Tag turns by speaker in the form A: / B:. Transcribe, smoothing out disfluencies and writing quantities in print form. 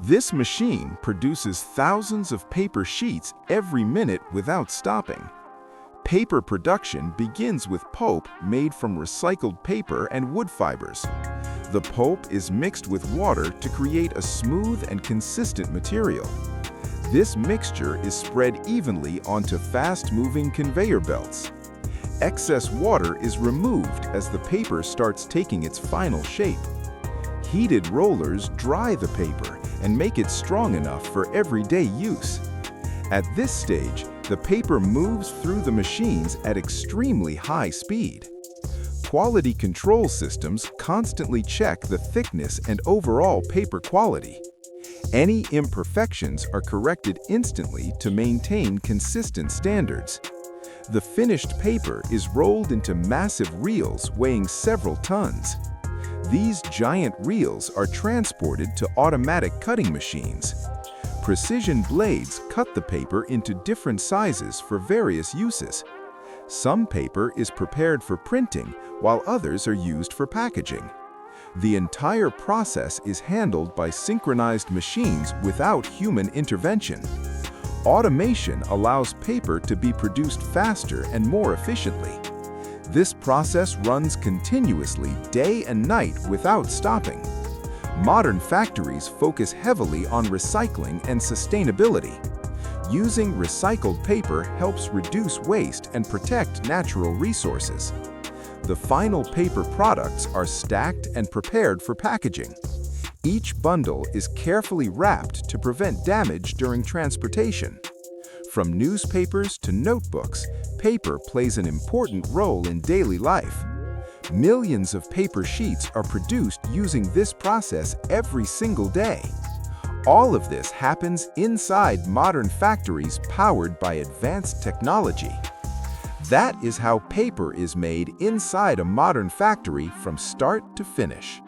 A: This machine produces thousands of paper sheets every minute without stopping. Paper production begins with pulp made from recycled paper and wood fibers. The pulp is mixed with water to create a smooth and consistent material. This mixture is spread evenly onto fast-moving conveyor belts. Excess water is removed as the paper starts taking its final shape. Heated rollers dry the paper and make it strong enough for everyday use. At this stage, the paper moves through the machines at extremely high speed. Quality control systems constantly check the thickness and overall paper quality. Any imperfections are corrected instantly to maintain consistent standards. The finished paper is rolled into massive reels weighing several tons. These giant reels are transported to automatic cutting machines. Precision blades cut the paper into different sizes for various uses. Some paper is prepared for printing, while others are used for packaging. The entire process is handled by synchronized machines without human intervention. Automation allows paper to be produced faster and more efficiently. This process runs continuously day and night without stopping. Modern factories focus heavily on recycling and sustainability. Using recycled paper helps reduce waste and protect natural resources. The final paper products are stacked and prepared for packaging. Each bundle is carefully wrapped to prevent damage during transportation. From newspapers to notebooks, paper plays an important role in daily life. Millions of paper sheets are produced using this process every single day. All of this happens inside modern factories powered by advanced technology. That is how paper is made inside a modern factory from start to finish.